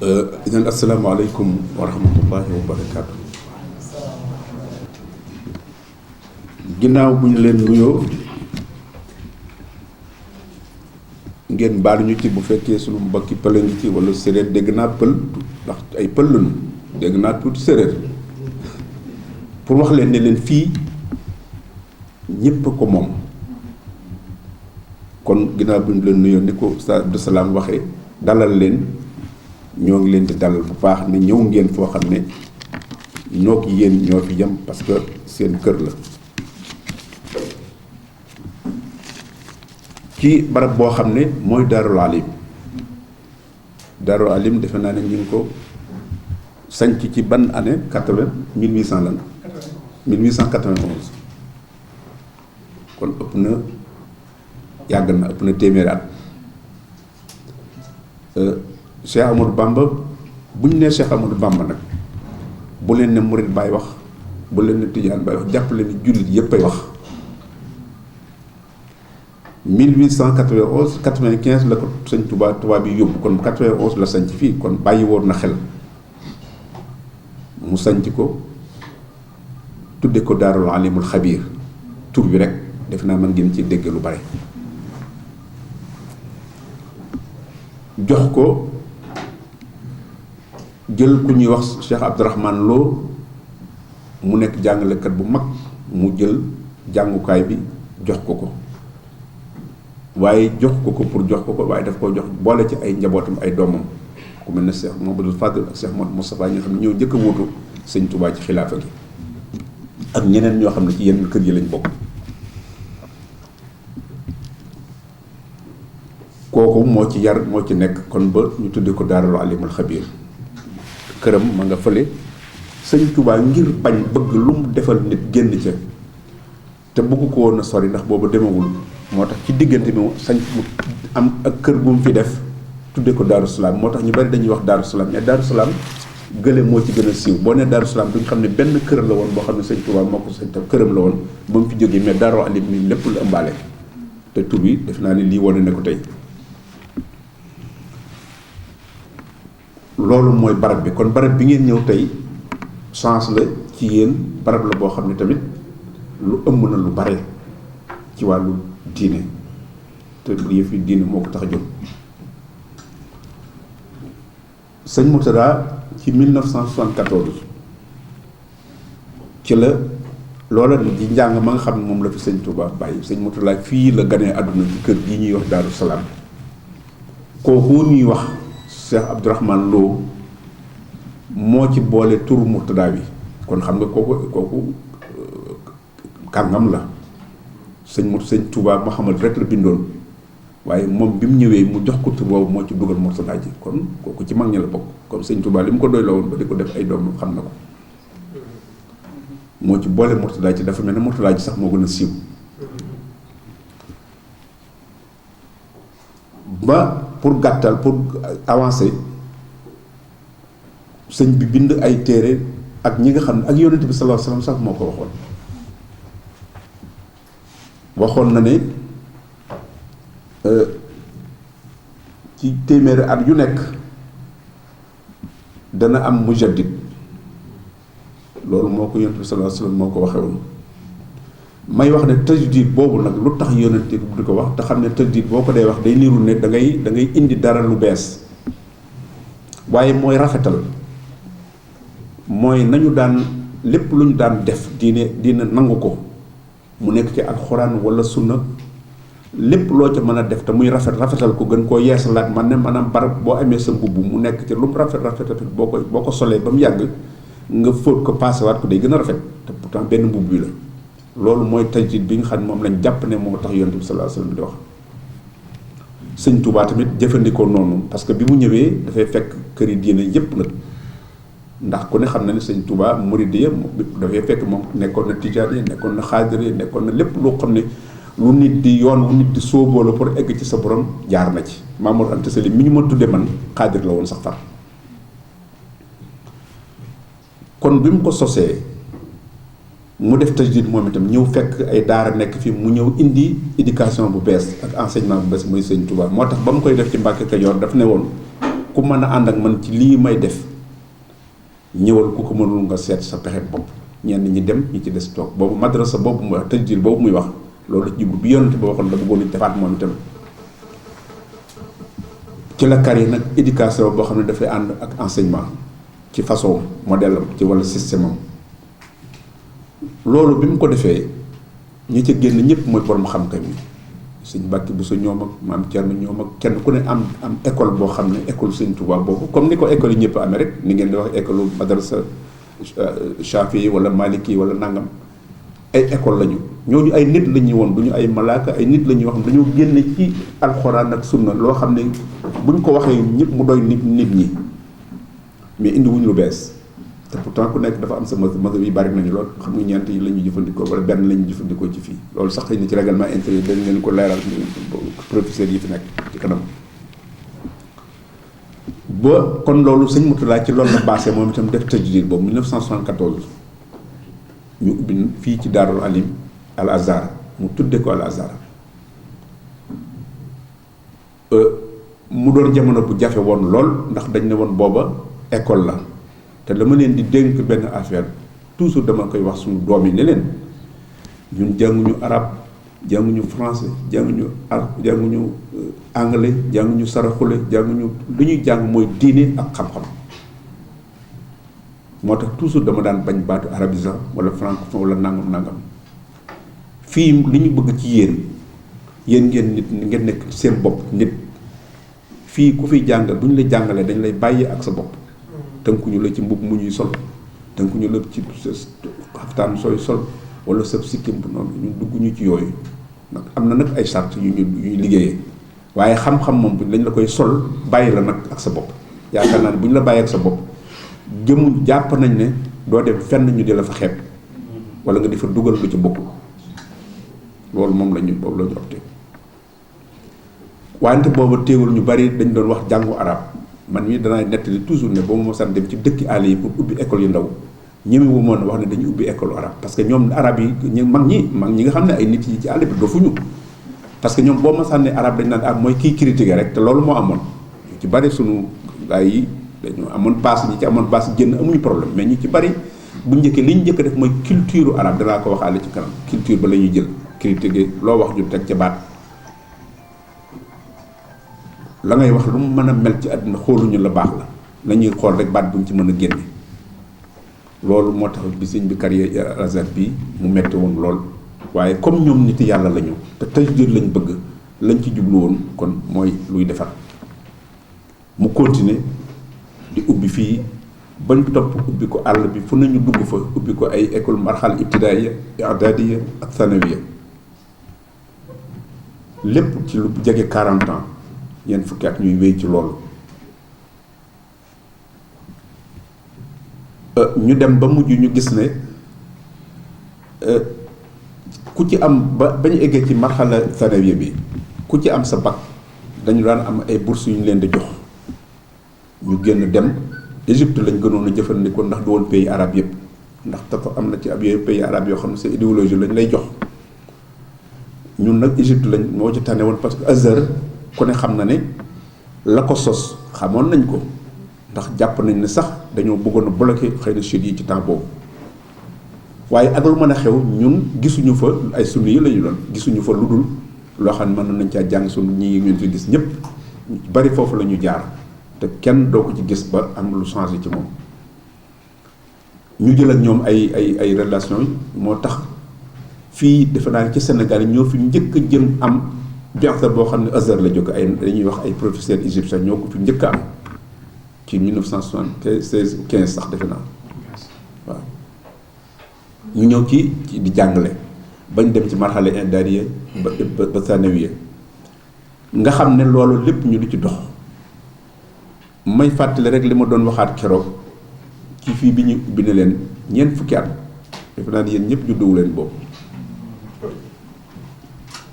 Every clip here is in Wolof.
idan asalaamaaleykum wa rahmatullahi wa barakaatu. Ginnaaw bu ñu leen nuyoo ngeen baalu ñu ci bu fekkee sunu mbokki pël a ngi ci wala séeréer dégg naa pël ndax ay pël lañu dégg naa tuuti séeréer pour wax leen ne leen fii ñépp ko moom. kon ginnaaw bu ñu leen nuyoo ni ko Oustaz Abdou Salam waxee dalal leen ñoo ngi leen di dalal bu baax ne ñëw ngeen foo xam ne ñoo ki yéen ñoo fi yem parce que seen kër la ci barab boo xam ne mooy Daarul Alim. Daarul Alim defe naa ne ñu ngi ko sanc ci ban année 1800 lan 1891 kon ëpp na yàgg na ëpp na téeméeri at. Cheikh Amadou Bamba bu ñu nee Cheikh Amadou Bamba nag bu leen ne murit baay wax bu leen ne tijaan baay wax jàpp leen ni jullit yépp ay wax 1891 95 la ko sëñ tubaab yi yóbbu kon 91 la sanc fii kon bàyyi woon na xel mu sanc ko tudde ko Daarul Alimul Xabiir tur bi rek def naa mën ngeen ci dégg lu bare jox ko jël ku ñuy wax Cheikh Abdourahman Lo mu nekk jàngalekat bu mag mu jël jàngukaay bi jox ko waaye jox ko pour jox ko waaye daf koo jox boole ci ay njabootam ay doomam ku mel ne Cheikh Mouhamadoul Fadel ak Cheikh Mouhamadou Moustapha ñi nga xam ne ñoo njëkk a wuutu sëñ Touba ci xilaafa gi ak ñeneen ñoo xam ne ci yenn kër yi lañ bokk. kooku moo ci yar moo ci nekk kon ba ñu tudde ko Daarul Alimul Xabiir këram ma nga fële sëñ Touba ngir bañ bëgg lu mu defal nit génn ca te bëgg ko woon a sori ndax boobu demewul moo tax ci diggante bi sañ mu am ak kër bu mu fi def tudde ko Daaru Salaam moo tax ñu bari dañuy wax Daaru Salaam mais Daaru Salaam gële moo ci gën a siiw boo nee Daaru Salaam duñ xam ne benn kër la woon boo xam ne sëñ Touba moo ko sañ tam këram la woon ba mu fi jógee mais Daaru Alim mi lépp la ëmbaale te tur bi def naa ne lii wane ne ko tey. loolu mooy barab bi kon barab bi ngeen ñëw tey chance la ci yéen barab la boo xam ne tamit lu ëmb na lu bare ci wàllu diine te yëf yi diine moo ko tax a jóg. sëñ Murtada ci 1974 ci la loola di njàng ma nga xam ne moom la fi sëñ Touba bàyyi sëñ Murtada fii la ganee àdduna ci kër gi ñuy wax Daaru Salaam kooku ñuy wax Cheikh Abdourahman Lo moo ci boole turu Murtada bi kon xam nga kooku kàngam la sëñ Touba Muhammad rek la bindoon waaye moom bi mu ñëwee mu jox ko tur boobu moo ci dugal Murtada ji kon kooku ci mag ñi la bokk comme sëñ Touba li mu ko doy la woon ba di ko def ay doom xam na ko moo ci boole Murtada ci dafa mel ne Murtada ji sax moo gën a siiw ba pour gàttal pour avancer sëñ bi bind ay téere ak ñi nga xam ne ak yonent bi sallallahu alayhi wasallam sax moo ko waxoon na ne ci téeméeri at yu nekk dana am mujaddid loolu moo ko yonent bi sallallahu alayhi wasallam moo ko waxee woon may wax ne tajdid boobu nag lu tax yonent bi di ko wax te xam ne tajdid boo ko dee wax day niru ne da ngay indi dara lu bees waaye mooy rafetal mooy nañu daan lépp lu ñu daan def diine nangu ko mu nekk ci alxuraan wala sunna lépp loo ca mën a def te muy rafetal ko gën koo yeesalaat man ne maanaam barab boo amee sa mbubb mu nekk ci lu mu rafet boo ko solee ba mu yàgg nga fóot ko paasewaat ko day gën a rafet te pourtant benn mbubb bi la loolu mooy tajdid bi nga xam ne moom lañ jàpp ne moo tax yonent bi sallallahu alayhi wasallam di wax sëñ Touba tamit jëfandikoo noonu parce que bi mu ñëwee dafay fekk këri diine yépp nag ndax ku ne xam na ne sëñ Touba muridiyya dafay fekk moom nekkoon na tijaan yi nekkoon na xaadir yi nekkoon na lépp loo xam ne lu nit di yoon wu nit di sóoboo la pour egg ci sa borom jaar na ci Mamour Anta Sali mi ñu ma tudde man xaadir la woon sax far kon bi mu ko sosee mu def tajdid moom itam ñëw fekk ay daara nekk fi mu ñëw indi éducation bu bees ak enseignement bu bees muy sëñ Touba moo tax ba mu koy def ci Mbàkke Kajoor daf ne woon ku mën a ànd ak man ci lii may def ñëwal, ku ko mënul nga seet sa pexe bopp. ñenn ñi dem ñi ci des toog. boobu madrasa boobu muy wax tajdiid boobu muy wax loolu jublu bi yonent ba waxoon la bëggoon nañu defaat moom itam. ci la kar yi nag éducation boo xam ne dafay ànd ak enseignement ci façon modèle am ci walla système am. loolu bi mu ko defee ñi ca génn ñëpp mooy borom xam-xam yi sëñ Mbàkke Buso ñoom ak maam Cerno ñoom ak kenn ku ne am école boo xam ne école sëñ Tuubaa boobu comme ni ko école yi ñëpp amee rek ni ngeen di wax école madrasa Shafi wala Maliki wala nangam ay école lañu ñooñu ay nit la ñuy woon du ñu ay malaaka ay nit la ñuy wax dañoo génne ci alxuraan ak sunna loo xam ne buñ ko waxee ñëpp mu doy nit ñi mais indi wuñ lu bees te pourtant ku nekk dafa am sa mazhab yi bari nañu lool xam nga ñeent yi la ñuy jëfandikoo wala benn la ñuy jëfandikoo ci fii loolu sax xëy na ci règlement intérieur dañ leen ko leeral professeur yi fi nekk ci kanam. ba kon loolu sëñ Mourtada ci loolu la basé moom itam def tajdiid boobu 1974 ñu ubbi fii ci Daarul Alim Al Azhar mu tudde ko Al Azhar mu doon jamono bu jafe woon lool ndax dañ ne woon booba école la te dama leen di dénk benn affaire toujours dama koy wax suñu doom yi ne leen ñun jànguñu arabe jànguñu français jànguñu anglais jànguñu saraxule jànguñu lu ñuy jàng mooy diine ak xam-xam moo tax toujours dama daan bañ baatu arabisant wala francophone wala nangam fii li ñu bëgg ci yéen ngeen nit ngeen nekk seen bopp nit fii ku fiy jàng bu ñu la jàngalee dañ lay bàyyi ak sa bopp tënkuñu la ci mbubb mu ñuy sol tënkuñu la ci xaftaan sooy sol wala sa sikkim bu noonu ñu dugguñu ci yooyu nag am na nag ay charte yu ñuy liggéeyee waaye xam-xam moom dañ la koy sol bàyyi la nag ak sa bopp yaakaar naa ne bu ñu la bàyyi ak sa bopp jëmu jàpp nañ ne doo dem fenn ñu di la fa xeeb wala nga di fa dugal lu ci bokk loolu moom boobu la ñu opté wante boobu teewul ñu bari dañ doon wax jàngu arab man mii danaa nettali toujours ne boo ma mosaan dem ci dëkki àll yi pour ubbi école yu ndaw ñëmi wu moon wax ne dañu ubbi école arabe parce que ñoom arab yi mag ñi nga xam ne ay nit yi ci àll bi dofuñu parce que ñoom boo mosaan ne arabe dañ naan mooy kii critiqué rek te loolu moo amoon ñu ci bari sunu gaay yi dañu amoon baas ñi ci amoon baas génn amuñu problème mais ñu ci bari bu njëkkee li ñu njëkk def mooy culture arabe danaa ko waxaale ci kanam culture ba la ñuy jël critiqué loo wax ju teg ca baat la ngay wax lu mu mën a mel ci àdduna xooluñu la baax la ñuy xool rek baat buñ ci mën a génne loolu moo tax bi sëñ bi carrière Al-Azhar bi mu metti woon lool waaye comme ñoom nit yàlla lañu te tajdiid lañ bëgg lañ ci jublu woon kon mooy luy defar mu continuer di ubbi fii bañ topp ubbi ko àll bi fu nañu dugg fa ubbi ko ay école marxal ibtidaaya i'dadiya ak thanawiya lépp ci lu jege 40 ans ñeent fukki at ñuy wéy ci loolu ñu dem ba mujj ñu gis ne ku ci am ba ñu eggee ci marxala thanawiya bi ku ci am sa bac dañu daan am ay bourses yu ñu leen di jox ñu génn dem Égypte lañ gënoon a jëfandikoo ndax du woon pays arabe yëpp ndax dafa am na ci ab yooyu pays arabe yoo xam ne seen idéologie lañ lay jox ñun nag Égypte lañ moo ci tane woon parce que Azhar ku ne xam na ne la ko sos xamoon nañ ko ndax jàpp nañ ne sax dañoo bëggoon a bloqué xëy na chiites yi ci temps boobu waaye ak lu mën a xew ñun gisuñu fa ay sunni yi la ñu doon gisuñu fa lu dul loo xam ne mën nañ caa jàng sunu ñi ngeen fi gis ñëpp bari foofu la ñu jaar te kenn doo ko ci gis ba am lu changé ci moom ñu jël ak ñoom ay relation moo tax fii defe naa ci Sénégal yi ñoo fi njëkk a jëm am bienfait boo xam ne Azhar la jóge ay dañuy wax ay professeurs égyptiens ñoo ko fi njëkk a am ci 1976 15 sax defe naa waaw ñu ñëw ci di jàngale bañ dem ci marxale indariya ba thanawiya nga xam ne loolu lépp ñu di ci dox may fàttali rek li ma doon waxaat keroog ci fii bi ñu ubbi ne leen ñeent fukki at defe naa yéen ñëpp judduwu leen boobu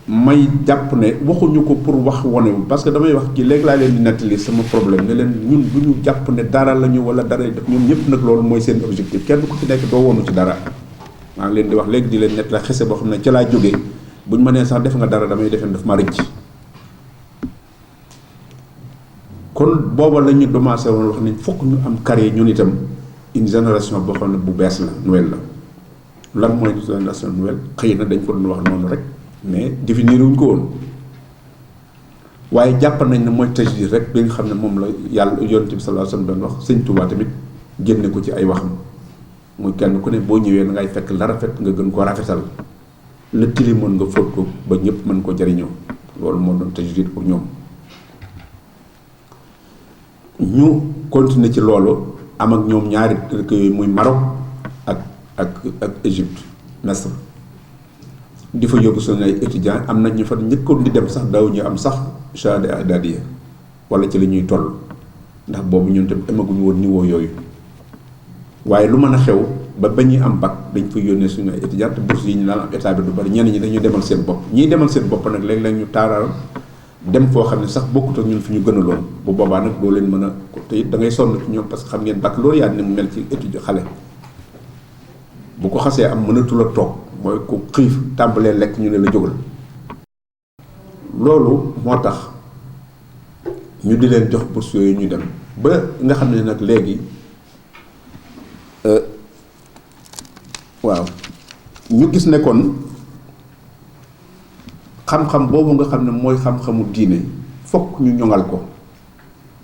may jàpp ne waxuñu ko pour wax wane parce que damay wax ci léegi laa leen di nettali sama problème ne leen ñun bu ñu jàpp ne dara la ñu wala dara def ñoom ñëpp nag loolu mooy seen objectif kenn ku ci nekk doo wonu ci dara maa ngi leen di wax léegi di leen nettali xese boo xam ne ca laa jógee bu ñu ma nee sax def nga dara damay defen daf ma rëcc kon booba la ñu commencé woon wax ni fokk ñu am carrière ñun itam une génération boo xam ne bu bees la nouvelle la lan mooy génération nouvelle xëy na dañ ko doon wax noonu rek mais définir wuñ ko woon waaye jàpp nañ ne mooy tajdiid rek bi nga xam ne moom la yàlla yonent bi sallallahu alayhi wasallam doon wax sëñ Tuubaa tamit génne ko ci ay waxam muy kenn ku ne boo ñëwee da ngay fekk la rafet nga gën ko rafetal la tilimoon nga fóot ko ba ñëpp mën ko jariñoo loolu moo doon tajdiid pour ñoom ñu continuer ci loolu am ak ñoom ñaari dëkk yooyu muy Maroc ak Égypte Misr di fa yóbbu suñu ay étudiants am na ñu fa njëkkoon di dem sax daw ñu am sax shahada i'dadiyya wala ci la ñuy toll ndax boobu ñun tam amaguñu woon niveau yooyu waaye lu mën a xew ba ñuy am bac dañ fa yónnee suñu ay étudiants te bourse yi ñu daan am état bi du bari ñenn ñi dañuy demal seen bopp ñiy demal seen bopp nag léeg-léeg ñu taaral dem foo xam ne sax bokkut ak ñun fi ñu gënaloon bu boobaa nag doo leen mën a te it da ngay sonn ci ñoom parce que xam ngeen baccalauréat ni mu mel ci étude xale bu ko xasee am mënatul a toog mooy ku xiif tàmbalee lekk ñu ne la jógal loolu moo tax ñu di leen jox bourse yooyu ñu dem ba nga xam ne nag léegi waaw ñu gis ne kon xam-xam boobu nga xam ne mooy xam-xamu diine fokk ñu ñoŋal ko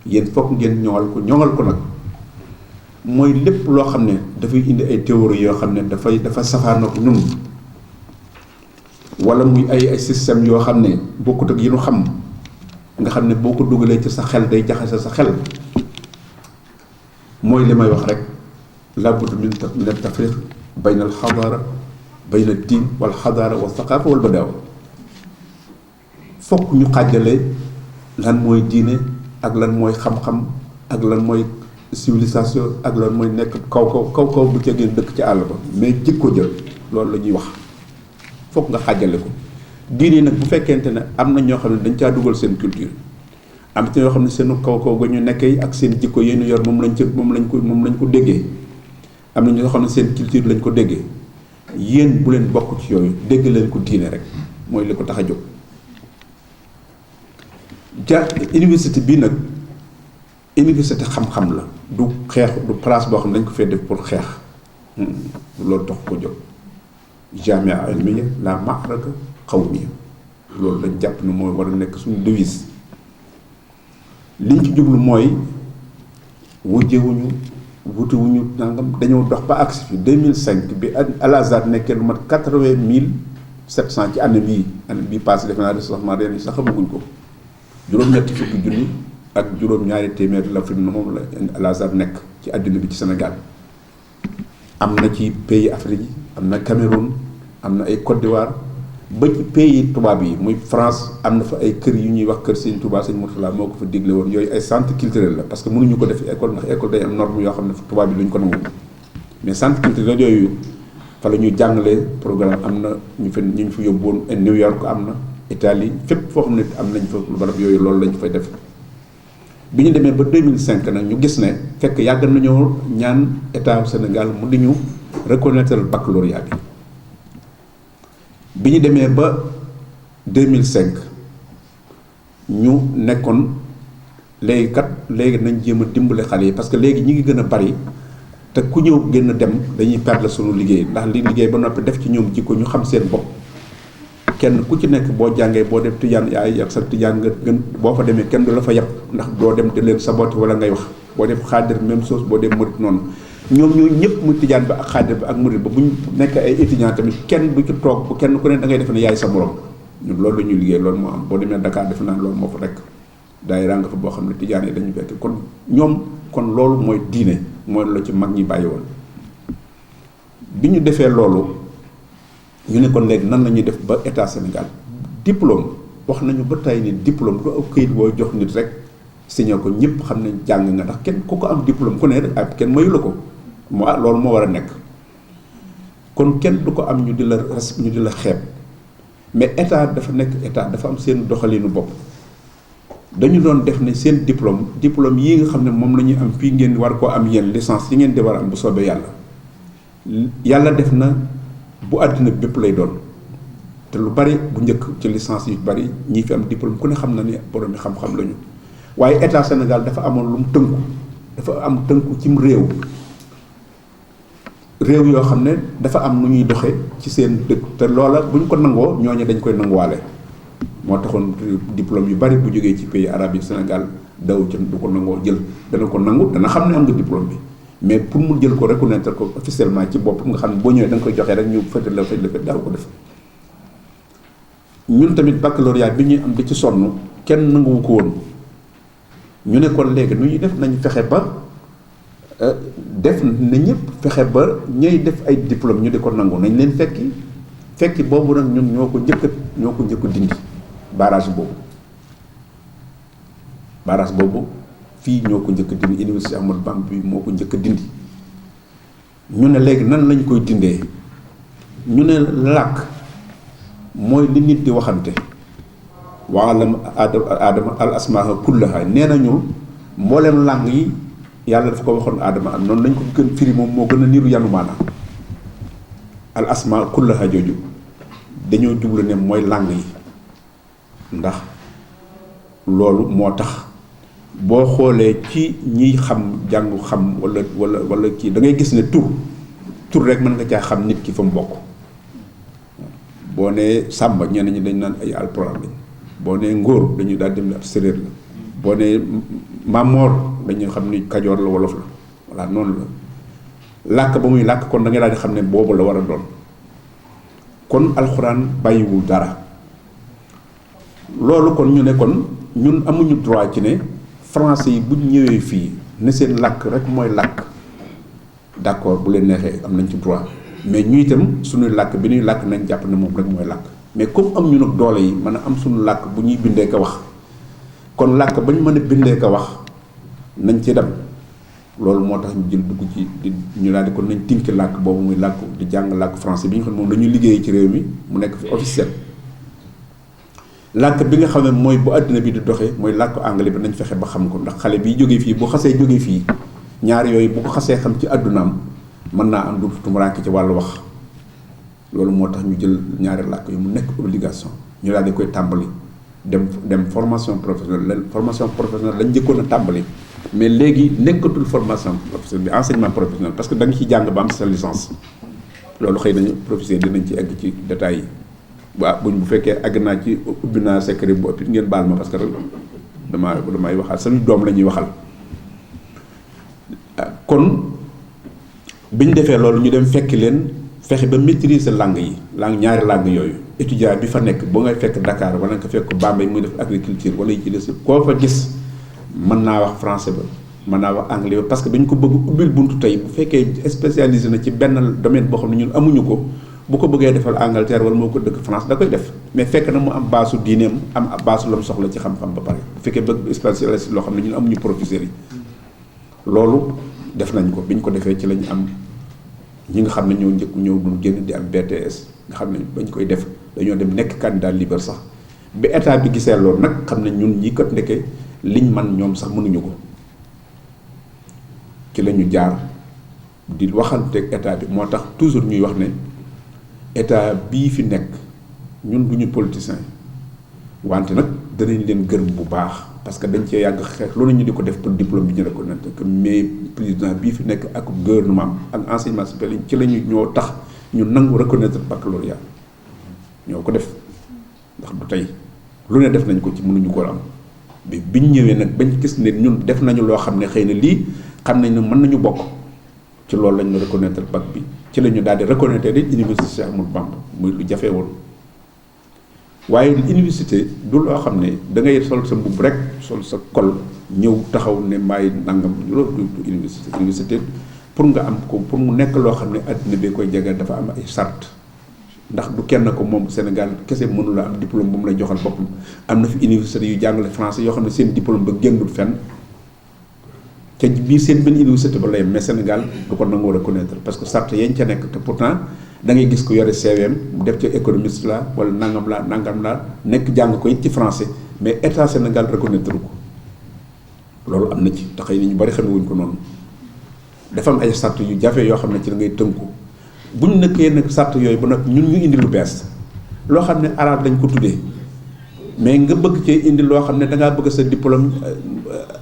yéen fokk ngeen ñoŋal ko nag mooy lépp loo xam ne dafay indi ay théorie yoo xam ne dafa safaanoo ak ñun wala muy ay système yoo xam ne bokkut ak yi ñu xam nga xam ne boo ko dugalee ci sa xel day jaxase sa xel mooy li may wax rek labudda min tafriq bayna al xadaara bayna diin wal xadaara wa thaqaafa wal badaawa fokk ñu xàjjale lan mooy diine ak lan mooy xam-xam ak lan mooy civilisation ak lan mooy nekk kaw bu ca ngeen dëkk ci àll ba mais jikko jël loolu la ñuy wax fokk nga xàjjale ko diine nag bu fekkente ne am na ñoo xam ne dañ caa dugal seen culture am ci ñoo xam ne seenu kaw ga ñu nekkee ak seen jikko yi ñu yor moom lañ ko déggee am na ñoo xam ne seen culture lañ ko déggee yéen bu leen bokk ci yooyu dégg leen ko diine rek mooy li ko tax a jóg. université bii nag université xam-xam la du xeex du place boo xam ne dañ ko fee def pour xeex loolu tax ko jóg jamia ilmiya la ma'raka qawmiya loolu lañ jàpp ne mooy war a nekk suñu devise liñ ci jublu mooy wujjewuñu wutiwuñu nangam dañoo dox ba agsi fi 2005 bi Al Azhar nekkee lu mat 80,700 ci année bii passé defe naa recensement ren yi sax xamaguñ ko juróom-ñetti fukki junni ak juróom-ñaari téeméer la fi moom la Al Azhar nekk ci àddina bi ci Sénégal am na ci pays Afrique yi am na Cameroun am na ay Côte d'Ivoire ba ci pays tubaab yi muy France am na fa ay kër yu ñuy wax kër Sëñ Touba Sëñ Mourtala moo ko fa digle woon yooyu ay centre culturel la parce que mënuñu ko def école ndax école day am norme yoo xam ne tubaab yi duñ ko nangu mais centre culturel yooyu fa la ñuy jàngalee programme am na ñu fi yóbbu woon New York am na Italie fépp foo xam ne am nañ fa barab yooyu loolu lañ fay def bi ñu demee ba 2005 nag ñu gis ne fekk yàgg nañoo ñaan état Sénégal mu di ñu reconnaître baccalauréat bi ñu demee ba 2005 ñu nekkoon léegi nañ jéem a dimbale xale yi parce que léegi ñi ngi gën a bari te ku ñëw gën a dem dañuy perdre sunu liggéey ndax li liggéey ba noppi def ci ñoom jikko ñu xam seen bopp kenn ku ci nekk boo jàngee boo dem tijaan yaay ak sa tijaan nga gën boo fa demee kenn du la fa yàpp ndax doo dem di leen saboté wala ngay wax boo dem xaadir même chose boo dem murit noonu ñoom ñoo ñëpp mu tijaan ba ak xaadir ba ak murit ba bu ñu nekk ay étudiants tamit kenn du ci toog bu kenn ku ne da ngay defe ne yaay sa morom ñun loolu la ñuy liggéey loolu moo am boo demee Dakar defe naa loolu moo fa rekk daayira nga fa boo xam ne tijaan yi dañu fekk kon ñoom kon loolu mooy diine mooy la ci mag ñi bàyyi woon bi ñu defee loolu ñu ne kon léegi nan la ñuy def ba état Sénégal diplôme wax nañu ba tey ni diplôme du ak këyit boo jox nit rek signé ko ñëpp xam ne jàng nga ndax kenn ku ko am diplôme ku ne rek ak kenn mayu la ko loolu moo war a nekk kon kenn du ko am ñu di la xeeb mais état dafa nekk état dafa am seen doxalinu bopp dañu doon def ne seen diplôme yii nga xam ne moom la ñuy am fii ngeen war koo am yéen licence yi ngeen di war a am bu soobee yàlla def na bu àddina bépp lay doon te lu bari bu njëkk ci licence yu bari ñi fi am diplôme ku ne xam na ne borom mi xam-xam lañu waaye état Sénégal dafa amoon lu mu tënku dafa am tënku cim réew yoo xam ne dafa am nu ñuy doxe ci seen dëkk te loola bu ñu ko nangoo ñooñu dañ koy nanguwaale moo taxoon diplôme yu bari bu jógee ci pays arabe yi Sénégal daw ca du ko nangoo jël dana ko nangu dana xam ne am nga diplôme bi mais pour mu jël ko reconnaître ko officiellement ci bopp nga xam ne boo ñëwee da nga koy joxee rek ñu fëte la daaw ko def ñun tamit baccalauréat bi ñuy am di ci sonn kenn nanguwu ko woon ñu ne kon léegi nu ñuy def nañu fexe ba def na ñëpp fexe ba ñay def ay diplôme ñu di ko nangu nañ leen fekki boobu nag ñun ñoo ko njëkk dindi barrage boobu fii ñoo ko njëkk dindi université Ahmadou Bamba bi moo ko njëkk dindi ñu ne léegi nan lañ koy dindee ñu ne làkk mooy li nit di waxante waalam aadama al asmaa kullaha nee nañu mbooleem làng yi yàlla dafa ko waxoon aadama am noonu lañ ko gën firi moom moo gën a niru yanu maanaam al asmaa kullaha jooju dañoo jublu ne mooy làng yi ndax loolu moo tax boo xoolee ci ñiy xam jàngu xam wala kii da ngay gis ne tur rek mën nga caa xam nit ki fa mu bokk boo nee Sàmba ñenn ñi dañ naan ay alpulaar lañ boo nee Ngóor dañuy daal dem ab séréer la boo nee Mamor dañuy xam ni Kajoor la wolof la voilà noonu la làkk ba muy làkk kon da ngay daal di xam ne boobu la war a doon kon alxuraan bàyyiwul dara loolu kon ñu ne kon ñun amuñu droit ci ne français yi buñ ñëwee fii ne seen làkk rek mooy làkk d'accord bu leen neexee am nañ ci droit mais ñu itam suñuy làkk bi ñuy làkk nañ jàpp ne moom rek mooy làkk mais comme am ñu nag doole yi mën a am suñu làkk bu ñuy bindee ko wax kon làkk bañ mën a bindee ko wax nañ ci dem loolu moo tax ñu jël dugg ci ñu daal di kon nañ tinki làkk boobu muy làkk di jàng làkk français bi ñu xam ne moom dañuy liggéeyee ci réew mi mu nekk fi officiel làkk bi nga xam ne mooy bu àddina bi di doxee mooy làkk anglais bi nañ fexe ba xam ko ndax xale bi jógee fii bu xasee jógee fii ñaar yooyu bu ko xasee xam ci àddunaam mën naa am du tumuraanke ci wàllu wax loolu moo tax ñu jël ñaari làkk yu mu nekk obligation ñu daal di koy tàmbali dem formation professionnelle lañ njëkkoon a tàmbali mais léegi nekkatul formation professionnelle bi enseignement professionnel parce que da nga ciy jàng ba am sa licence loolu xëy nañu professeur dinañ ci egg ci détails yi waaw bu fekkee àgg naa ci ubbi naa secret bu ëpp ngeen baal ma parce que damay waxal suñu doom la ñuy waxal kon bi ñu defee loolu ñu dem fekki leen fexe ba maîtriser langue ñaari langue yooyu étudiant bi fa nekk boo ngay fekk Dakar wala nga fekk Bambey muy def agriculture wala yi ci des koo fa gis mën naa wax français ba mën naa wax anglais ba parce que dañ ko bëgg ubbil buntu tey bu fekkee spécialisé na ci benn domaine boo xam ne ñun amuñu ko bu ko bëggee defal Angleterre wala moo ko dëkk France da koy def mais fekk na mu am baasu diineem am baasu la mu soxla ci xam-xam ba pare bu fekkee bëgg spécialisé loo xam ne ñun amuñu professeurs yi loolu def nañ ko bi ñu ko defee ci lañu am ñi nga xam ne ñoo njëkk ñëw duñ génn di am BTS nga xam ne bañ koy def dañoo dem nekk candidat libre sax bi état bi gisee loolu nag xam ne ñun ñi kat ndeke liñ man ñoom sax mënuñu ko ci la ñu jaar di waxanteeg état bi moo tax toujours ñuy wax ne état bii fi nekk ñun duñu politicien wante nag danañ leen gërëm bu baax parce que dañ cee yàgg xeex loolu ñu di ko def pour diplôme bi ñu reconnaître que mais président bii fi nekk ak gouvernement ak enseignement supérieur ci la ñu ñoo tax ñu nangu reconnaître baccalauréat ñoo ko def ndax du tey lu ne def nañ ko ci mënuñu ko am bi biñ ñëwee nag bañ gis ne ñun def nañu loo xam ne xëy na lii xam nañ ne mën nañu bokk ci loolu lañ ñu reconnaître bac bi ci la ñu daal di reconnaître rek université Cheikh Ahmadou Bamba muy lu jafe woon waaye université du loo xam ne da ngay sol sa mbubb rek sol sa kol ñëw taxaw ne maay nangam loolu du université pour nga am ko pour mu nekk loo xam ne addina bi koy jagal dafa am ay sart ndax du kenn ko moom Sénégal kese mënula am diplôme bu mu lay joxal boppam am na fi université yu jàngale français yoo xam ne seen diplôme ba génnul fenn ca biir seen benn université ba la yem mais Sénégal du ko nangoo reconnaître parce que sart yañ ca nekk te pourtant da ngay gis ko yore CVM def ca économiste la wala nangam la nekk jàng ko it ci français mais état Sénégal reconnaître ko loolu am na ci te xëy na ñu bari xamewuñ ko noonu dafa am ay sart yu jafe yoo xam ne ci la ngay tënku bu ñu nekkee nag sart yooyu ba nag ñun ñu indi lu bees loo xam ne arabe lañ ko tuddee mais nga bëgg cee indi loo xam ne da ngaa bëgg sa diplôme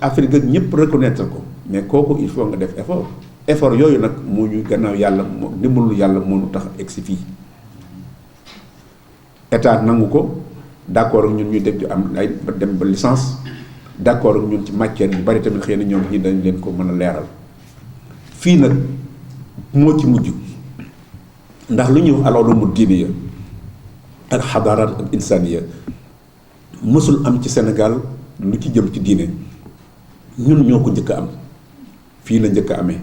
Afrique ak ñëpp reconnaître ko mais kooku il faut nga def effort yooyu nag moo ñu gannaaw yàlla moo dimbalu yàlla moo ñu tax egsi fii état nangu ko d'accord ak ñun ñu dem di am ay dem ba licence d'accord ak ñun ci matière yu bari tamit xëy na ñoom ñi dañ leen ko mën a leeral fii nag moo ci mujj ndax lu ñuy wax al-ulumu diiniya ak xadaaraat ak insaniya mësul am ci Sénégal lu ci jëm ci diine ñun ñoo ko njëkk a am fii la njëkk a amee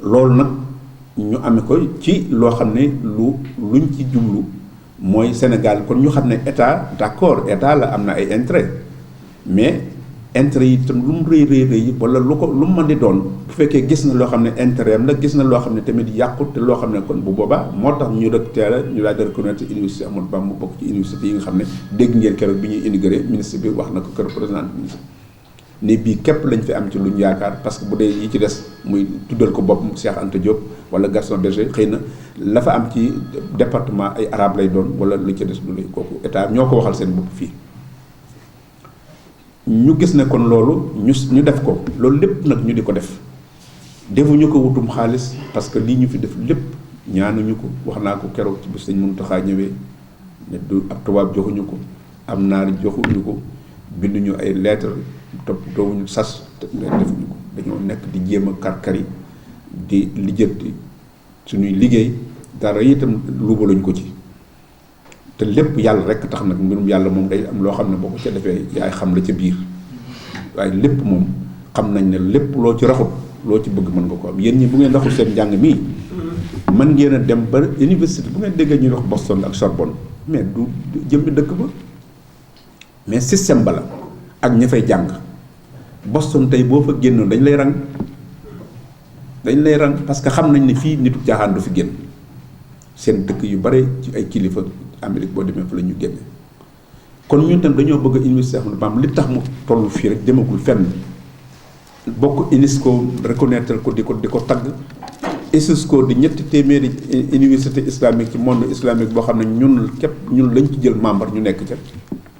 loolu nag ñu amee ko ci loo xam ne luñ ci jublu mooy Sénégal kon ñu xam ne état d'accord état la am na ay intérêt mais intérêt yi itam lu mu rëy rëy wala lu mu mën di doon bu fekkee gis na loo xam ne intérêt am la gis na loo xam ne tamit yàqut te loo xam ne kon bu boobaa moo tax ñu rek teel ñu daal di reconnaître université Amadou Bamba mu bokk ci université yi nga xam ne dégg ngeen keroog bi ñuy inauguré ministre bi wax na ko keroog président ministre ne bii képp lañ fi am ci luñ yaakaar parce que bu dee yi ci des muy tuddal ko bopp Cheikh Anta Diop wala Gaston Berger xëy na la fa am ci département ay arabe lay doon wala li ci des du lay kooku état ñoo ko waxal seen bopp fii ñu gis ne kon loolu ñu def ko loolu lépp nag ñu di ko def defuñu ko wutum xaalis parce que lii ñu fi def lépp ñaanuñu ko wax naa ko keroog ci bis Sëñ Muntaxa ñëwee ne du ab tubaab joxuñu ko am naar joxuñu ko binduñu ay lettre topp doowuñu sas defuñu ko dañoo nekk di jéem a karkari di lijjanti suñuy liggéey dara itam luubaluñ ko ci te lépp yàlla rek tax nag mbirum yàlla moom day am loo xam ne boo ko ca defee yaay xam la ca biir waaye lépp moom xam nañ ne lépp loo ci raxut loo ci bëgg mën nga ko am yéen ñi bu ngeen raxul seen njàng mii mën ngeen a dem ba université bu ngeen déggee ñuy wax Boston ak Sorbonne mais du jëmmi dëkk ba mais système ba la ak ña fay jàng Boston tey boo fa génnoon dañ lay rang parce que xam nañ ne fii nitu caaxaan du fi génn seen dëkk yu bare ci ay kilifa Amérique boo demee fa la ñu génne kon ñun tam dañoo bëgg a université Ahmadou Bamba li tax mu toll fii rek demagul fenn bokk UNESCO reconnaître ko di ko tagg UNESCO di 300 université islamique ci monde islamique boo xam ne ñun lañ ci jël membre ñu nekk ca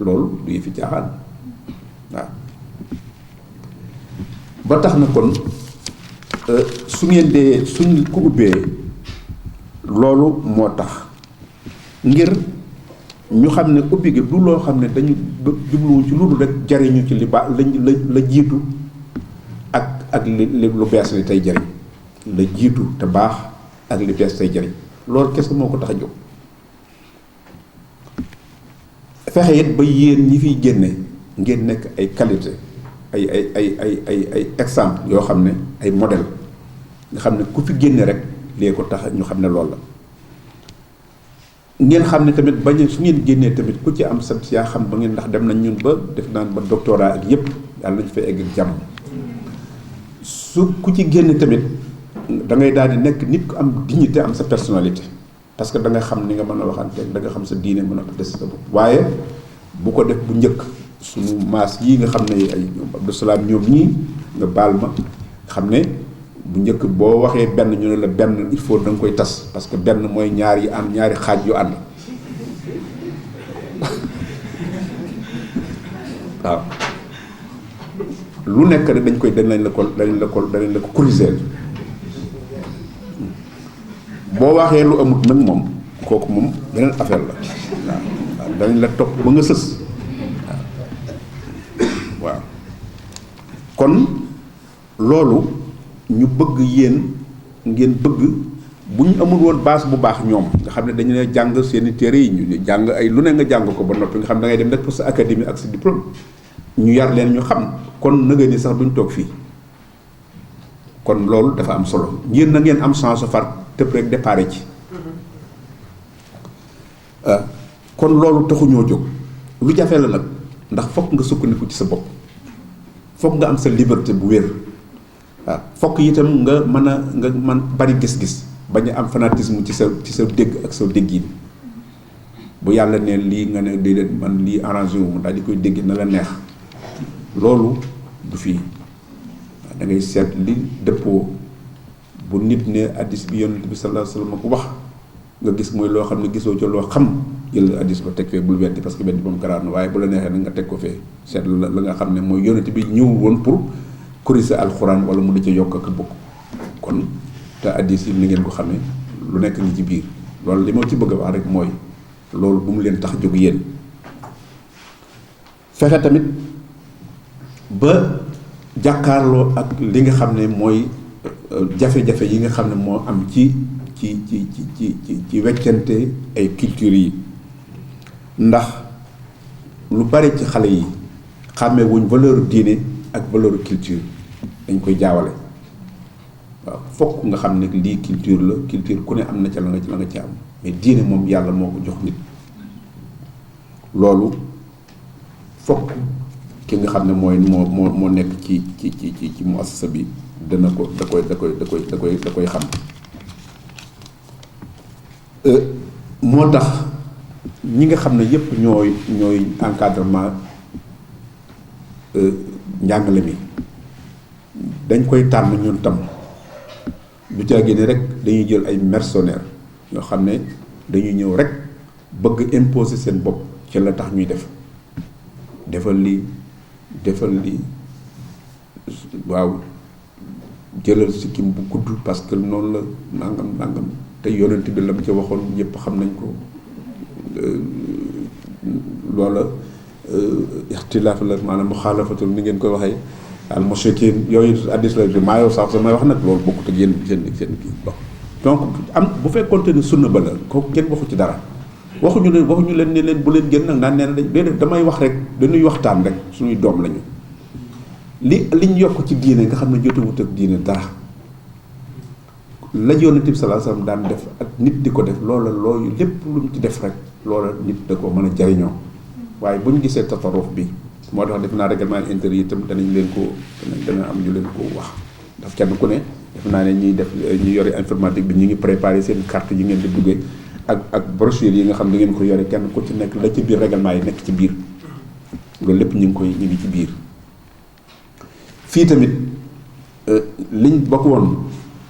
loolu du fi caaxaan waaw ba tax na kon su ngeen dee suñ ko ubbee loolu moo tax ngir ñu xam ne ubbi gi du loo xam ne dañu jubluwuñ ci lu dul rek jariñu ci li ba la jiitu ak li lu bees li tey jariñ la jiitu te baax ak li bees tey jariñ loolu kese moo ko tax a jóg fexe it ba yéen ñi fiy génne ngeen nekk ay qualité ay exemple yoo xam ne ay modèle nga xam ne ku fi génne rek lee ko tax ñu xam ne loolu la ngeen xam ne tamit bañ su ngeen génnee tamit ku ci am sant yaa xam ba ngeen ndax dem nañ ñun ba def naan ba doctorat ak yépp yàlla nañu fay egg ak jàmm su ku ci génne tamit da ngay daal di nekk nit ku am dignité am sa personnalité parce que da nga xam ni nga mën a waxante da nga xam sa diine mën a des sa bopp waaye bu ko def bu njëkk suñu maas yii nga xam ne ay ñoom Abdou Salaam ñoom ñii nga baal ma xam ne bu njëkk boo waxee benn ñu ne la benn il faut da nga koy tas parce que benn mooy ñaar yi am ñaari xaaj yu ànd waaw lu nekk rek danañ la ko corriger boo waxee lu amut nag moom kooku moom beneen affaire la waaw danañ la topp ba nga sës waaw kon loolu ñu bëgg yéen ngeen bëgg bu ñu amul woon base bu baax ñoom nga xam ne dañu ne jàng seeni téere yi ñu jàng ay lu ne nga jàng ko ba noppi nga xam da ngay dem rek pour sa académie ak sa diplôme ñu yar leen ñu xam kon nëga ni sax duñ toog fii kon loolu dafa am solo ngeen na ngeen am chance far tëb rek départ ci kon loolu taxuñoo jóg lu jafe la nag ndax fokk nga sukkandiku ci sa bopp fokk nga am sa liberté bu wér waaw fokk itam nga man bari gis-gis bañ a am fanatisme ci sa dégg ak sa déggiin bu yàlla ne lii nga ne déedéet man lii arrangé wu ma daal di koy dégg na la neex loolu du fii da ngay seet li dëppoo bu nit ne addis bi yonent bi sallallahu alayhi wasallam ko wax nga gis mooy loo xam ne gisoo ca loo xam jël hadis ba teg fee bul weddi parce que weddi moom garaaw na waaye bu la neexee nag nga teg ko fee seet la nga xam ne mooy yonent bi ñëwul woon pour corriger alxuraan wala mu di ca yokk ak bokk kon te hadis yi ni ngeen ko xamee lu nekk ngi ci biir loolu li ma ci bëgg a wax rek mooy loolu bu mu leen tax jóg yéen fexe tamit ba jàkkaarloo ak li nga xam ne mooy jafe-jafe yi nga xam ne moo am ci weccante ay culture yi ndax lu bari ci xale yi xàmmee wuñ valeur diine ak valeur culture dañ koy jaawale waaw fokk nga xam ne lii culture la culture ku ne am na ca la nga ci am mais diine moom yàlla moo ko jox nit loolu fokk ki nga xam ne mooy moo nekk ci muassasa bi dana ko da koy xam moo tax ñi nga xam ne yépp ñooy encadrement njàngale mi dañ koy tànn ñun tam du jàggi ne rek dañuy jël ay mercenaires yoo xam ne dañuy ñëw rek bëgg imposer seen bopp ci la tax ñuy defal lii waaw jëlal sikkim bu gudd parce que noonu la nangam te yonent bi la mu ca waxoon ñëpp xam nañ ko loola ixtilaaf la maanaam muxaalafatul ni ngeen koy waxee al mushrikiin yooyu addis la bi maa yow sax samay wax nag loolu bokkut ak yéen seen kii bon donc am bu fekkoonte ne sunna ba la kooku kenn waxu ci dara waxuñu leen ne leen bu leen génn nag naan nee na déedéet damay wax rek dañuy waxtaan rek suñuy doom lañu liñ yokk ci diine nga xam ne jotewut ak diine dara la Yonent bi sallallahu alayhi wasallam daan def ak nit di ko def loola looyu lépp lu mu ci def rek loola nit da ko mën a jariñoo waaye bu ñu gisee tataruf bi moo tax def naa règlement intérieur itam danañ leen ko dana am ñu leen ko wax ndax kenn ku ne def naa ne ñuy def ñu yore informatique bi ñu ngi préparé seen carte yi ngeen di duggee ak brochure yi nga xam ne ngeen ko yore kenn ku ci nekk la ci biir règlement yi nekk ci biir loolu lépp ñu ngi ci biir fii tamit liñ bokk woon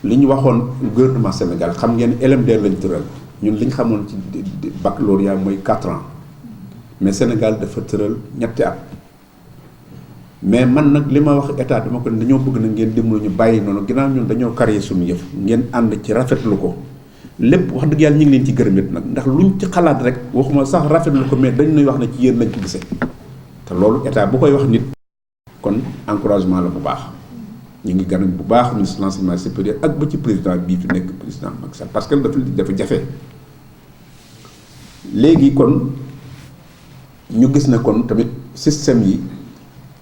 li ñu waxoon gouvernement Sénégal xam ngeen LMD lañ tëral ñun li ñu xamoon ci baccalauréat mooy 4 ans mais Sénégal dafa tëral 2 at mais man nag li ma wax état dama ko ne dañoo bëgg na ngeen dimbali ñu bàyyi noonu ginnaaw ñun dañoo carré suñu yëf ngeen ànd ci rafetlu ko lépp wax dëgg yàlla ñu ngi leen ci gërëm it nag ndax luñ ci xalaat rek waxuma sax rafetlu ko mais dañ nuy wax ne ci yéen lañ ko gisee te loolu état bu koy wax nit kon encouragement la bu baax ñu ngi gërëm bu baax ministre de l'enseignement supérieur ak ba ci président bii fi nekk président Macky Sall parce que dafa jafe léegi kon ñu gis ne kon tamit système yi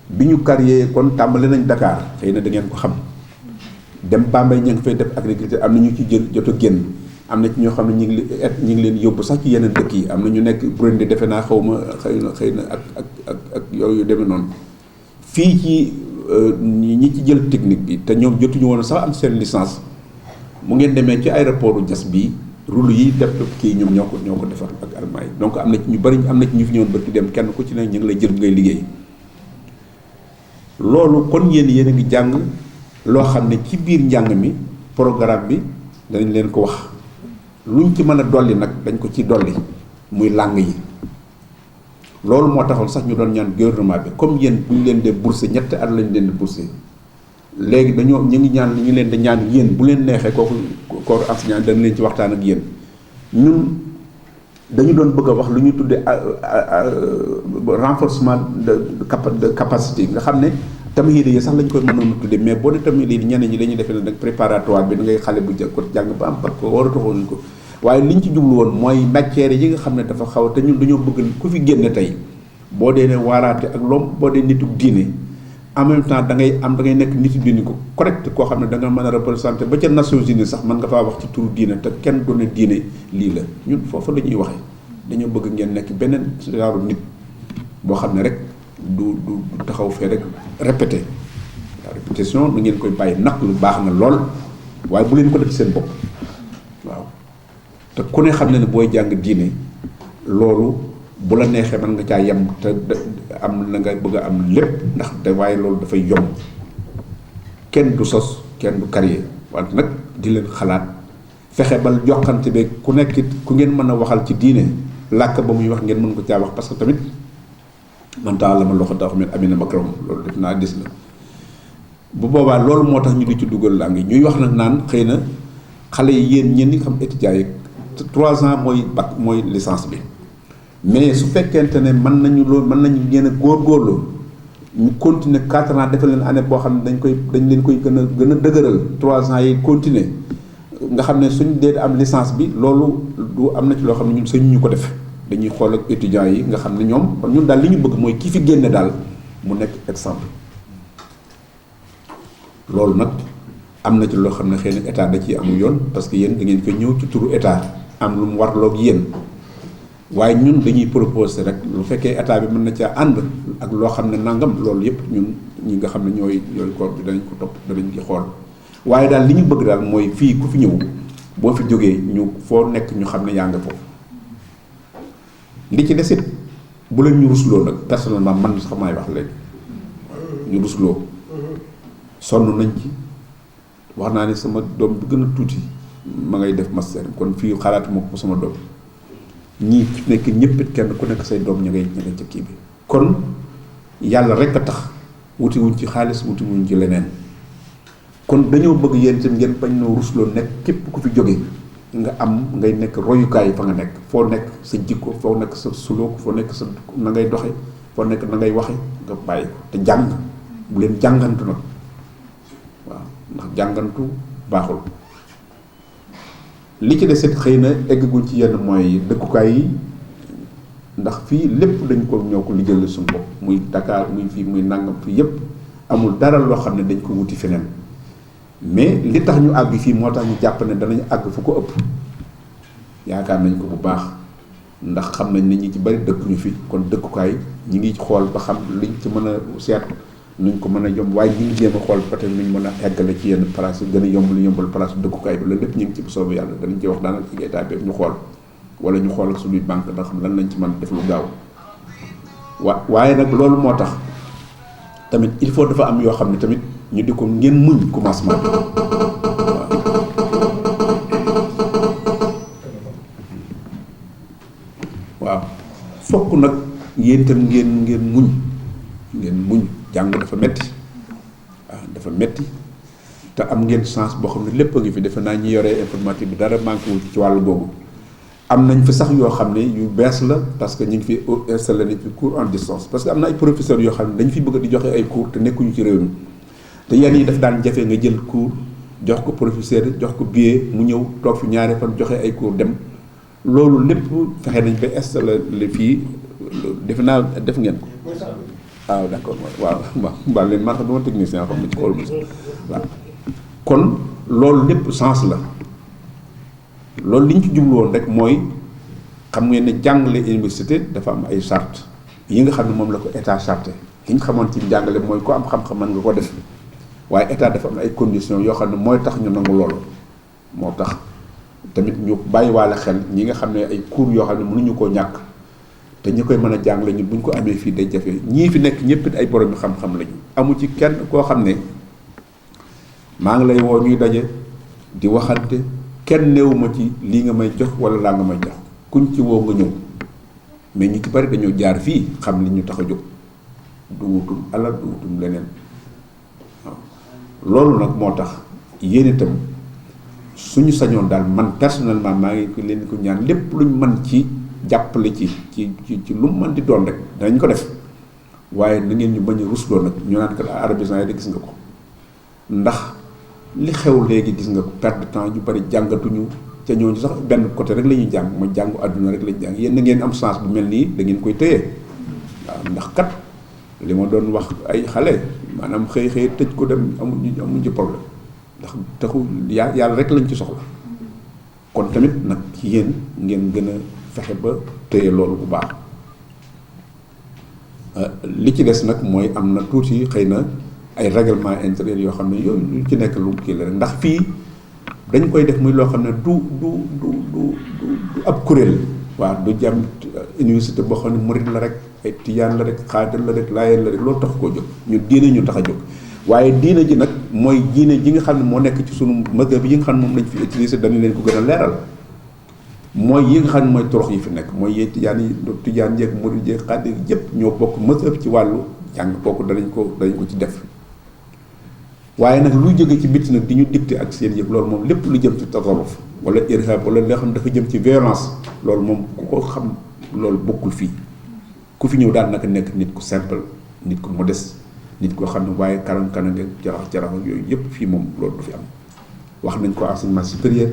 bi ñu carrière kon tàmbali nañ Dakar xëy na da ngeen ko xam dem Bambey ñu ngi fay def agriculture am na ñu ci jël jot a génn am na ci ñoo xam ne ñu ngi leen yóbbu sax ci yeneen dëkk yi am na ñu nekk Burundi defe naa xëy na ak yooyu demee noonu fii ci ñi ci jël technique bi te ñoom jotuñu woon sax am seen licence mu ngeen demee ci aéroport Diass bi rôle yi def kii ñoom ñoo ko defar ak allemand yi donc am na ci ñu bari am na ci ñu fi ñëwoon bërki dem kenn ku ci ne ñu ngi lay jël ngay liggéey loolu kon yéen a ngi jàng loo xam ne ci biir njàng mi programme bi danañ leen ko wax luñ ci mën a dolli nag dañ ko ci dolli muy langue yi loolu moo taxoon sax ñu doon ñaan gouvernement bi comme yéen bu ñu leen dee bourse 2 at lañ leen di bourse léegi dañoo ñu ngi ñaan ñu leen di ñaan yéen bu leen neexee kooku corps enseignant dañ leen ci waxtaan ak yéen ñun dañu doon bëgg a wax lu ñu tuddee renforcement de capacité nga xam ne tamhid yi sax lañ koy mënoon a tuddee mais boo ne tamhid yi ñeneen ñi dañuy defee ne nag préparatoire bi da ngay xale bu ko jàng ba am parce que war a taxoon ko waaye liñ ci jublu woon mooy matière yi nga xam ne dafa xaw te ñun dañoo bëgg ku fi génne tey boo dee ne waaraate ak loom boo dee nitu diine en même temps da ngay nekk nitu diine ko correct koo xam ne da nga mën a représenter ba ca Nations Unies sax mën nga faa wax ci turu diine te kenn du ne diine lii la ñun foofu la ñuy waxee dañoo bëgg ngeen nekk beneen genre nit boo xam ne rek du taxaw fee rek répété la répétition da ngeen koy bàyyi nag lu baax na lool waaye bu leen ko def seen bopp waaw te ku ne xam ne ne booy jàng diine loolu bu la neexee mën nga caa yem te am na nga bëgg a am lépp ndax te waaye loolu dafay yomb kenn du sos kenn du carrière wante nag di leen xalaat fexe ba joxante be ku nekk ku ngeen mën a waxal ci diine làkk ba muy wax ngeen mën ko caa wax parce que tamit man taal la ma loxo tax mit amina makram loolu def naa dis la bu boobaa loolu moo tax ñu di ci dugal langue yi ñuy wax nag naan xëy na xale yi yéen ñeen ñi xam étudiants yi 3 ans mooy bac mooy licence bi mais su fekkente ne mën nañu loolu mën nañu ngeen a góorgóorlu ñu continuer 4 ans defal leen année boo xam ne dañ leen koy gën a dëgëral 3 ans yi continuer nga xam ne suñ dee am licence bi loolu du am na ci loo xam ne ñun sañu ñu ko def dañuy xool ak étudiants yi nga xam ne ñoom ñun daal li ñu bëgg mooy ki fi génne daal mu nekk exemple loolu nag am na ci loo xam ne xëy na état da ciy amul yoon parce que yéen da ngeen ko ñëw ci turu état am lu mu warloog yéen waaye ñun dañuy proposer rek lu fekkee état bi mën na caa ànd ak loo xam ne nangam loolu yëpp ñun ñi nga xam ne ñooy corps bi danañ ko topp danañ ci xool waaye daal li ñu bëgg daal mooy fii ku fi ñëw boo fi jógee ñu foo nekk ñu xam ne yaa nga foofu li ci desit bu leen ñu rusloo nag personnellement man sax maay wax léegi ñu rusloo sonn nañ ci wax naa ne sama doom bi gën a tuuti ma ngay def master kon fii xalaatuma ko sama doom ñii fi nekk ñëpp it kenn ku nekk say doom ña ngay ca kii bi kon yàlla rek a tax wuti wuñ ci xaalis wuti wuñ ci leneen kon dañoo bëgg yéen itam ngeen bañ noo rusloo nekk képp ku fi jóge nga am ngay nekk royukaay fa nga nekk foo nekk sa jikko foo nekk sa sulóok foo nekk sa na ngay doxe foo nekk na ngay waxe nga bàyyi ko te jàng bu leen jàngantu nag waaw ndax jàngantu baaxul li ci desit xëy na egguñ ci yenn moyens yi dëkkukaay yi ndax fii lépp dañ ko ñoo ko liggéeyal suñu bopp muy Dakar muy fii muy nangam fii yépp amul dara loo xam ne dañ ko wuti feneen mais li tax ñu àgg fii moo tax ñu jàpp ne danañ àgg fu ko ëpp yaakaar nañ ko bu baax ndax xam nañ ne ñi ci bari dëkkuñu fi kon dëkkukaay ñi ngi xool ba xam liñ ci mën a seet nuñ ko mën a yomb waaye ñi ngi jéem a xool peut-être nuñ mën a eggale ci yenn place yi gën a yomb lu yombal place dëkkukaay bi loolu lépp ñu ngi ci bu soobee yàlla danañ ci wax daanaka ci état bi ñu xool wala ñu xool ak suñuy banque ndax xam lan lañ ci mën def lu gaaw waaye nag loolu moo tax tamit il faut dafa am yoo xam ne tamit ñu di ko ngeen muñ commencement bi waaw fokk nag yéen itam ngeen muñ jàng dafa metti waaw dafa metti te am ngeen chance boo xam ne lépp a ngi fi defe naa ñi yoree informatique bi dara manqué wu ci wàllu boobu am nañ fi sax yoo xam ne yu bees la parce que ñu ngi fi installé nañ fi cours en distance parce que am na ay professeurs yoo xam ne dañ fi bëgg di joxe ay cours te nekkuñu ci réew mi te yenn yi daf daan jafe nga jël cours jox ko professeur jox ko billet mu ñëw toog fi ñaari fan joxe ay cours dem loolu lépp fexe nañ ba installé fii defe naa def ngeen ko waaw d'accord waaw waaw leen man xam duma technicien xam ne ci xool waaw kon loolu lépp sens la loolu li ñu ci jublu woon rek mooy xam ngeen ne jàngale université dafa am ay charte yi nga xam ne moom la ko état charte ki ñu xamoon ci jàngale mooy ko am xam-xam mën nga ko def waaye état dafa am ay conditions yoo xam ne mooy tax ñu nangu loolu moo tax tamit ñu bàyyiwaale xel ñi nga xam ne ay cours yoo xam ne mënuñu koo ñàkk te ñi koy mën a jàngale ñun bu ñu ko amee fii day jafe ñii fi nekk ñëpp ay borom bi xam-xam lañu amu ci kenn koo xam ne maa ngi lay woo ñuy daje di waxante kenn newuma ci lii nga may jox wala laa nga may jox kuñ ci woo nga ñëw mais ñu ci bari dañoo jaar fii xam li ñu tax a jóg du wutum alal du wutum leneen waaw loolu nag moo tax yéen itam suñu sañoon daal man personnellement maa ngi ko leen ko ñaan lépp luñ mën ci jàppale ci lu mu mën di doon rek danañ ko def waaye na ngeen ñu bañ a rusloo nag ñu naan kat arabisants yi de gis nga ko ndax li xew léegi gis nga ko perte de temps yu bari jàngatuñu ca ñooñu sax benn côté rek la ñuy jàng mooy jàngu àdduna rek la ñuy jàng yéen na ngeen am chance bu mel nii da ngeen koy téye waaw ndax kat li ma doon wax ay xale maanaam xëy tëj ko dem amuñ ci problème ndax taxu yàlla rek lañ ci soxla kon tamit nag ci yéen ngeen gën a fexe ba téye loolu bu baax li ci des nag mooy am na tuuti xëy na ay règlement intérieur yoo xam ne yooyu lu ci nekk lu kii la rek ndax fii dañ koy def muy loo xam ne du ab kuréel waaw du jàmm université boo xam ne murid la rek ay tijaan la rek xaadir la rek laayeen la rek loolu tax koo jóg ñu diine ñu tax a jóg waaye diine ji nag mooy diine ji nga xam ne moo nekk ci sunu mazhab yi nga xam ne moom lañ fi utiliser dañu leen ko gën a leeral mooy yi nga xam ne mooy torox yi fi nekk mooy yee tijaan jeeg murid jeeg xaadir yëpp ñoo bokk mësëb ci wàllu jàng kooku danañ ko ci def. waaye nag luy jóge ci bitti nag di ñu dicté ak seen yëpp loolu moom lépp lu jëm ci tasawuf wala irhab wala loo xam ne dafa jëm ci violence loolu moom ku ko xam loolu bokkul fii ku fi ñëw daal naka nekk nit ku simple nit ku modeste nit koo xam ne waaye kanam jarax ak yooyu yëpp fii moom loolu du fi am. wax nañ ko enseignement supérieur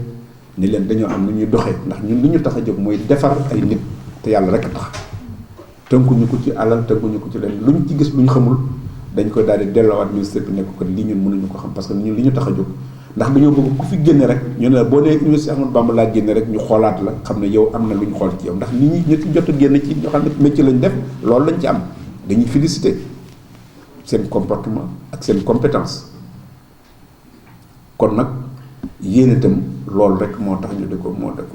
ni leen dañoo am nu ñuy doxee ndax ñun li ñu tax a jóg mooy defar ay nit te yàlla rek a tax tënkuñu ko ci alal tënkuñu ko ci leen lu ñu ci gis lu ñu xamul dañ koy daal di delloowaat ministère bi nekk ko lii ñun mënuñu ko xam parce que ñun li ñu tax a jóg ndax dañoo bëgg ku fi génne rek ñu ne la boo nee université Ahmadou Bamba laa génne rek ñu xoolaat la xam ne yow am na lu ñu xool ci yow ndax nit ñi ñu ci jot a génne ci ñoo xam ne métier lañ def loolu lañ ci am dañuy félicité seen comportement ak seen compétence kon nag yéen itam loolu rek moo tax ñu di ko moo tax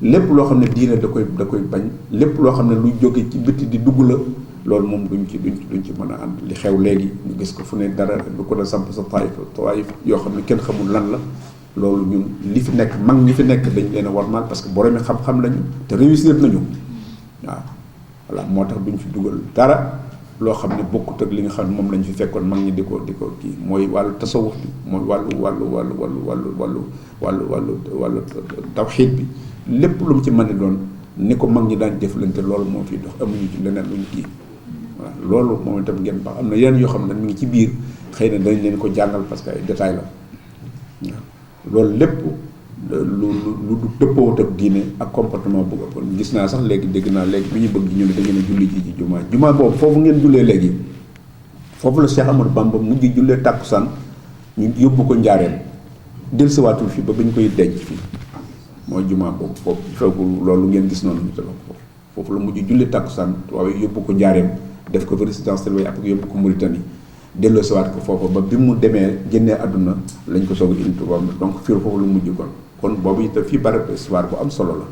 lépp loo xam ne diine da koy bañ lépp loo xam ne luy jóge ci bitti di dugg la loolu moom duñ ci mën a ànd li xew léegi ñu gis ko fu ne dara lu ko da samp sa tawaayif yoo xam ne kenn xamul lan la loolu ñun li fi nekk mag ñi fi nekk dañ leen a warmaal parce que boromi xam-xam lañu te réussir nañu waaw voilà moo tax duñ fi dugal dara loo xam ne bokkut ak li nga xam ne moom lañ fi fekkoon mag ñi di ko kii mooy wàllu tasawuf bi mooy wàllu tawxiid bi lépp lu mu ci mën a doon ni ko mag ñi daan jëflante loolu moo fiy dox amuñu ci leneen luñ kii voilà loolu moom itam ngeen baax am na yeneen yoo xam ne mi ngi ci biir xëy na dañ leen ko jàngal parce que ay détails la waaw loolu lépp lu du dëppoowut ak diine ak comportement bu ëpp gis naa sax léegi dégg naa léegi bi ñu bëgg ñu ne da ngeen a julli ji ci jumaa boobu foofu ngeen jullee léegi foofu la Cheikh Amadou Bamba mujj jullee tàkkusaan ñu yóbbu ko Njaareem dellusiwaatul fii ba bi ñu koy denc fii mooy jumaa boobu foofu loolu ngeen gis noonu ñu tabax foofu la mujj jullee tàkkusaan waaye yóbbu ko Njaareem def ko résidence surveillée après yóbbu ko Mauritanie delloosiwaat ko foofu ba bi mu demee génnee àdduna lañ ko soog a indi Tuubaa donc fii foofu lu mujj kon boobu itam fii barab histoire bu am solo la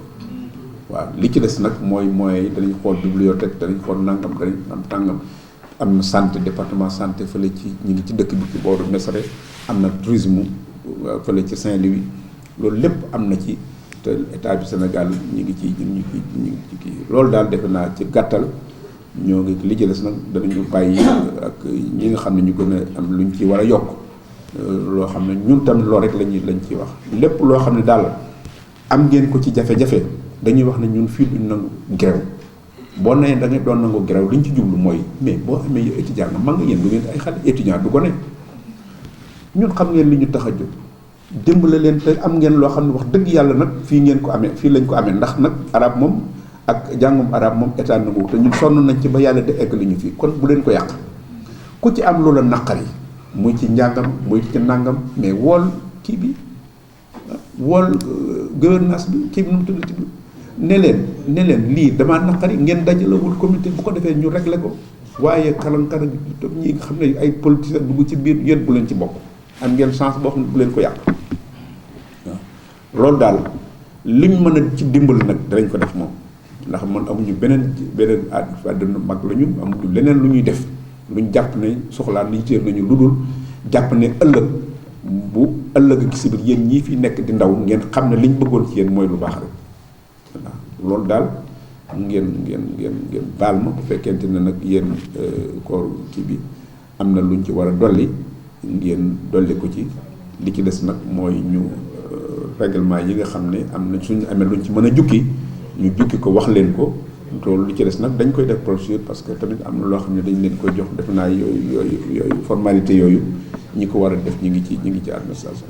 waaw li ci des nag mooy danañ xool bibliothèque danañ xool nangam danañ am tàngam am na santé département santé fële ci ñu ngi ci dëkk bi ci booru Mesere am na tourisme fële ci Saint-Louis loolu lépp am na ci te état bi Sénégal ñu ngi ci kii loolu daal defe naa ci gàttal ñoo ngi li ci des nag danañu bàyyi ak ñi nga xam ne ñu gën a am luñ ci war a yokk loo xam ne ñun tam loolu rek lañ ciy wax lépp loo xam ne daal am ngeen ko ci jafe-jafe dañuy wax ne ñun fii duñ nangu grève boo nee da nga doon nangu grève li ñu ci jublu mooy mais boo amee yow étudiant nga mag nga yéen du ngeen ay xale étudiant du gone ñun xam ngeen li ñu tax a jóg dimbale leen te am ngeen loo xam ne wax dëgg yàlla nag fii ngeen ko amee fii lañ ko amee ndax nag arab moom ak jàngum arab moom état nangu te ñun sonn nañ ci ba yàlla de egg li ñu fii kon bu leen ko yàq ku ci am loola naqari muy ci njàngam muy ci nàngam mais wool kii bi wool gouvernance bi kii bi nu mu tudd ci ne leen lii damaa naqari ngeen dajalewul comité bu ko defee ñu réglé ko waaye kalan ñi nga xam ne ay politiciens dugg ci biir yéen bu leen ci bokk am ngeen chance boo xam ne bu leen ko yàq waaw loolu daal liñ mën a ci dimbali nag danañ ko def moom ndax man amuñu beneen àdduna mag la ñu amuñu leneen lu ñuy def luñ jàpp ne soxlaa ni téer nañu lu dul jàpp ne ëllëg bu ëllëg gi si biir yéen ñii fi nekk di ndaw ngeen xam ne liñ bëggoon ci yéen mooy lu baax rek waaw loolu daal ngeen baal ma bu fekkente ne nag yéen koor kii bi am na luñ ci war a dolli ngeen dolli ko ci li ci des nag mooy ñu règlement yi nga xam ne am na suñu amee luñ ci mën a jukki ñu jukki ko wax leen ko loolu li ci des nag dañ koy def procédure parce que tamit am na loo xam ne dañ leen koy jox def naa yooyu formalité yooyu ñi ko war a def ñi ngi ci administration